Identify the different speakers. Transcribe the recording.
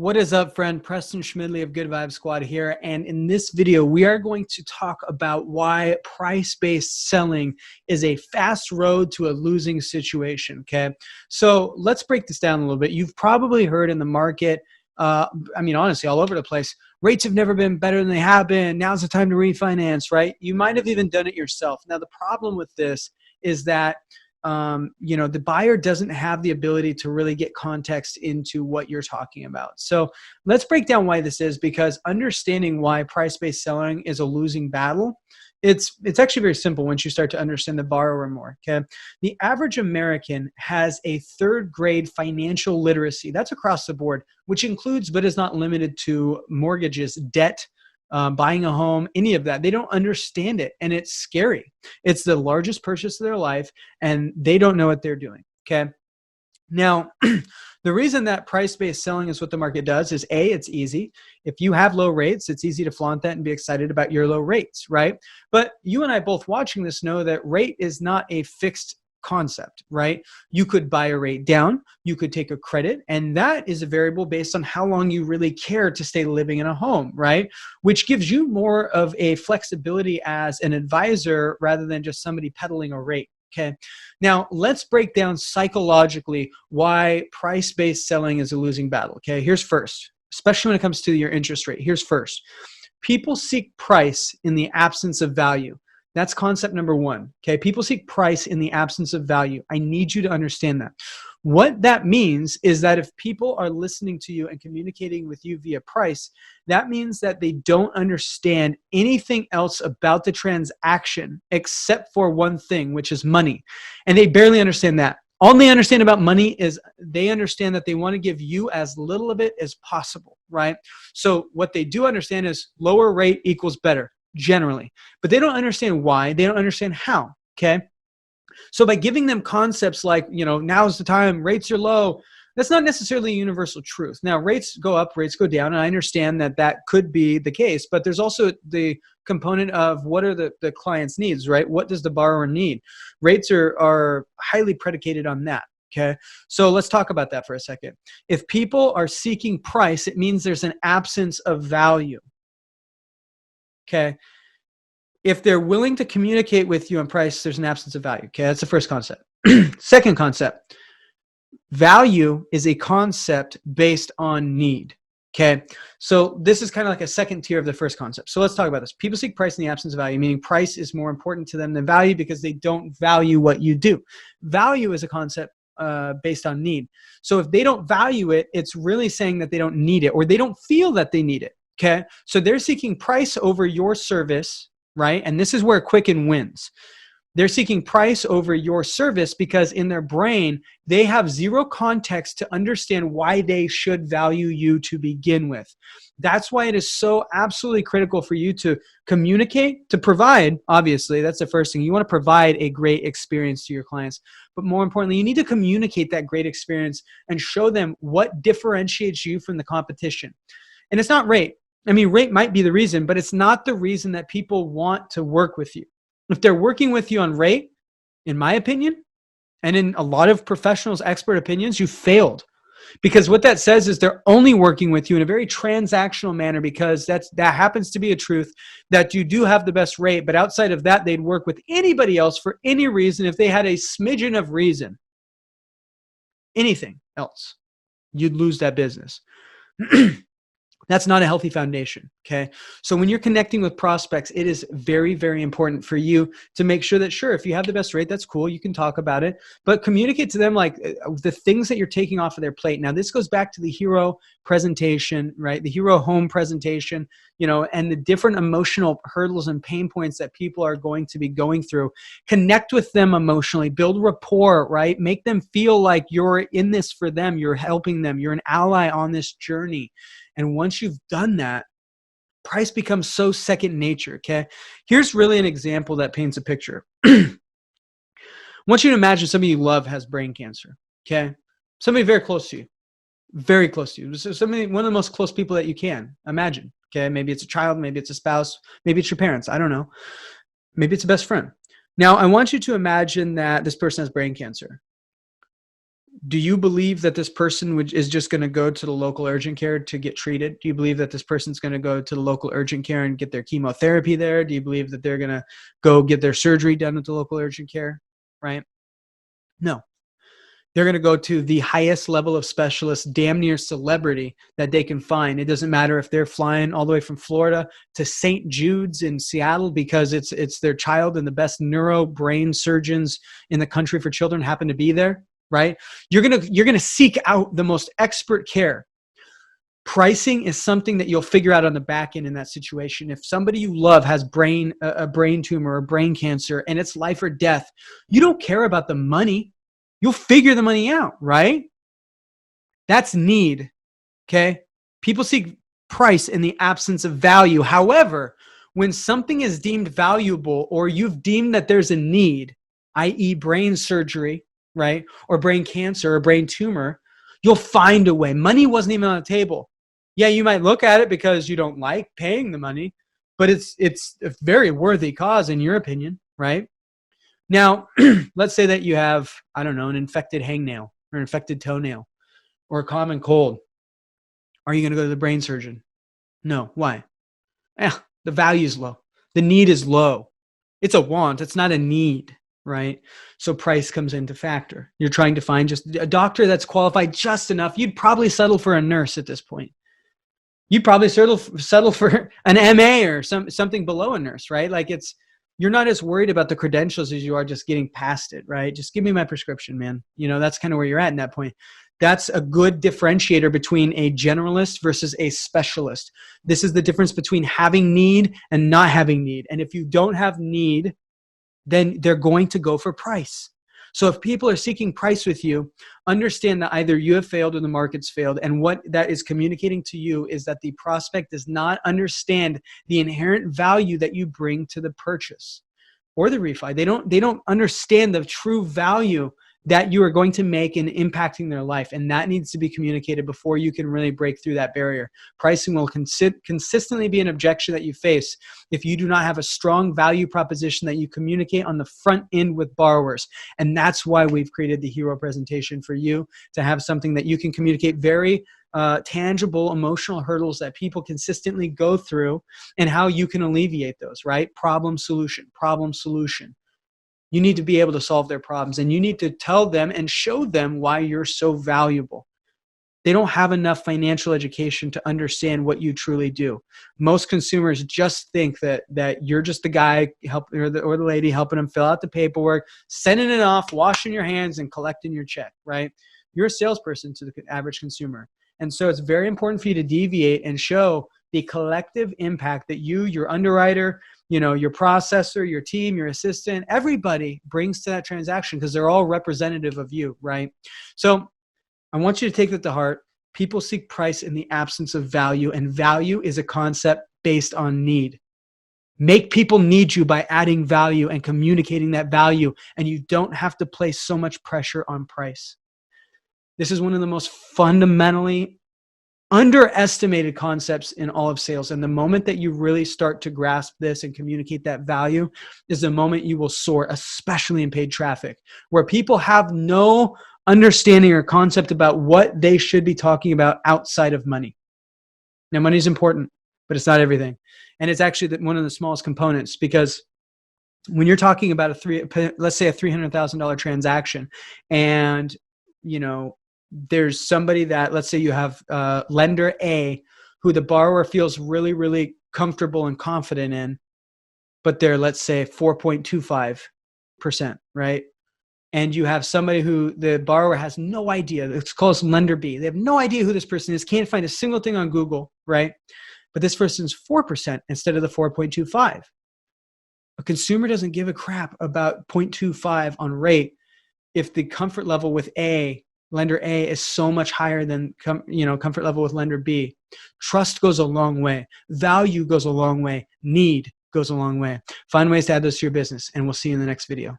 Speaker 1: What is up, friend? Preston Schmidley of Good Vibes Squad here. And in this video, we are going to talk about why price-based selling is a fast road to a losing situation, okay? So let's break this down a little bit. You've probably heard in the market, honestly, all over the place, rates have never been better than they have been. Now's the time to refinance, right? You might have even done it yourself. Now, the problem with this is that the buyer doesn't have the ability to really get context into what you're talking about. So let's break down why this is, because understanding why price-based selling is a losing battle, it's actually very simple once you start to understand the borrower more, okay? The average American has a third grade financial literacy. That's across the board, which includes but is not limited to mortgages, debt, buying a home, any of that. They don't understand it, and it's scary. It's the largest purchase of their life, and they don't know what they're doing, okay? Now, the reason that price-based selling is what the market does is A, it's easy. If you have low rates, it's easy to flaunt that and be excited about your low rates, right? But you and I both watching this know that rate is not a fixed concept, right? You could buy a rate down, you could take a credit, and that is a variable based on how long you really care to stay living in a home, right? Which gives you more of a flexibility as an advisor rather than just somebody peddling a rate, okay? Now, let's break down psychologically why price-based selling is a losing battle, okay? Here's first, especially when it comes to your interest rate. Here's first. People seek price in the absence of value. That's concept number one, okay? People seek price in the absence of value. I need you to understand that. What that means is that if people are listening to you and communicating with you via price, that means that they don't understand anything else about the transaction except for one thing, which is money. And they barely understand that. All they understand about money is they understand that they want to give you as little of it as possible, right? So what they do understand is lower rate equals better. Generally, but they don't understand why, they don't understand how, okay? So by giving them concepts like, now's the time, rates are low, that's not necessarily a universal truth. Now, rates go up, rates go down, and I understand that that could be the case, but there's also the component of what are the client's needs, right? What does the borrower need? Rates are highly predicated on that. Okay, so let's talk about that for a second. If people are seeking price, it means there's an absence of value. Okay. If they're willing to communicate with you on price, there's an absence of value. Okay. That's the first concept. Second concept, value is a concept based on need. Okay. So this is kind of like a second tier of the first concept. So let's talk about this. People seek price in the absence of value, meaning price is more important to them than value because they don't value what you do. Value is a concept based on need. So if they don't value it, it's really saying that they don't need it or they don't feel that they need it. Okay, so they're seeking price over your service, right? And this is where Quicken wins. They're seeking price over your service because in their brain, they have zero context to understand why they should value you to begin with. That's why it is so absolutely critical for you to communicate, to provide, obviously, that's the first thing. You want to provide a great experience to your clients. But more importantly, you need to communicate that great experience and show them what differentiates you from the competition. And it's not rate. I mean, rate might be the reason, but it's not the reason that people want to work with you. If they're working with you on rate, in my opinion, and in a lot of professionals' expert opinions, you failed. Because what that says is they're only working with you in a very transactional manner because that happens to be a truth that you do have the best rate, but outside of that, they'd work with anybody else for any reason if they had a smidgen of reason. Anything else, you'd lose that business. That's not a healthy foundation, okay? So when you're connecting with prospects, it is very, very important for you to make sure that, sure, if you have the best rate, that's cool, you can talk about it, but communicate to them like the things that you're taking off of their plate. Now, this goes back to the hero presentation, right? The hero home presentation, and the different emotional hurdles and pain points that people are going to be going through. Connect with them emotionally, build rapport, right? Make them feel like you're in this for them, you're helping them, you're an ally on this journey. And once you've done that, price becomes so second nature, okay? Here's really an example that paints a picture. I want you to imagine somebody you love has brain cancer, okay? Somebody very close to you, very close to you. So one of the most close people that you can imagine, okay? Maybe it's a child, maybe it's a spouse, maybe it's your parents, I don't know. Maybe it's a best friend. Now, I want you to imagine that this person has brain cancer. Do you believe that this person is just going to go to the local urgent care to get treated? Do you believe that this person's going to go to the local urgent care and get their chemotherapy there? Do you believe that they're going to go get their surgery done at the local urgent care? Right? No. They're going to go to the highest level of specialist, damn near celebrity that they can find. It doesn't matter if they're flying all the way from Florida to St. Jude's in Seattle because it's their child and the best neuro brain surgeons in the country for children happen to be there, right? You're going to seek out the most expert care. Pricing is something that you'll figure out on the back end in that situation. If somebody you love has a brain tumor or brain cancer and it's life or death, you don't care about the money. You'll figure the money out, right? That's need, okay? People seek price in the absence of value. However, when something is deemed valuable or you've deemed that there's a need, i.e. brain surgery, right? Or brain cancer or brain tumor, you'll find a way. Money wasn't even on the table. Yeah, you might look at it because you don't like paying the money, but it's a very worthy cause in your opinion, right? Now, let's say that you have, I don't know, an infected hangnail or an infected toenail or a common cold. Are you going to go to the brain surgeon? No. Why? The value is low. The need is low. It's a want. It's not a need, right? So price comes into factor. You're trying to find just a doctor that's qualified just enough. You'd probably settle for a nurse at this point. You'd probably settle for an MA or something below a nurse, right? Like you're not as worried about the credentials as you are just getting past it, right? Just give me my prescription, man. You know, that's kind of where you're at in that point. That's a good differentiator between a generalist versus a specialist. This is the difference between having need and not having need. And if you don't have need, then they're going to go for price. So if people are seeking price with you, understand that either you have failed or the market's failed. And what that is communicating to you is that the prospect does not understand the inherent value that you bring to the purchase or the refi. They don't understand the true value that you are going to make in impacting their life. And that needs to be communicated before you can really break through that barrier. Pricing will consistently be an objection that you face if you do not have a strong value proposition that you communicate on the front end with borrowers. And that's why we've created the hero presentation for you, to have something that you can communicate very tangible emotional hurdles that people consistently go through and how you can alleviate those, right? Problem, solution, problem, solution. You need to be able to solve their problems, and you need to tell them and show them why you're so valuable. They don't have enough financial education to understand what you truly do. Most consumers just think that you're just the guy or the lady helping them fill out the paperwork, sending it off, washing your hands, and collecting your check, right? You're a salesperson to the average consumer. And so it's very important for you to deviate and show the collective impact that you, your underwriter, your processor, your team, your assistant, everybody brings to that transaction, because they're all representative of you, right? So I want you to take that to heart. People seek price in the absence of value, and value is a concept based on need. Make people need you by adding value and communicating that value, and you don't have to place so much pressure on price. This is one of the most fundamentally underestimated concepts in all of sales. And the moment that you really start to grasp this and communicate that value is the moment you will soar, especially in paid traffic, where people have no understanding or concept about what they should be talking about outside of money. Now, money is important, but it's not everything. And it's actually one of the smallest components, because when you're talking about let's say a $300,000 transaction, and there's somebody that, let's say you have lender A, who the borrower feels really, really comfortable and confident in, but they're, let's say, 4.25%, right? And you have somebody who the borrower has no idea. It's called lender B. They have no idea who this person is, can't find a single thing on Google, right? But this person's 4% instead of the 4.25. A consumer doesn't give a crap about 0.25 on rate if the comfort level with lender A is so much higher than comfort level with lender B. Trust goes a long way. Value goes a long way. Need goes a long way. Find ways to add those to your business, and we'll see you in the next video.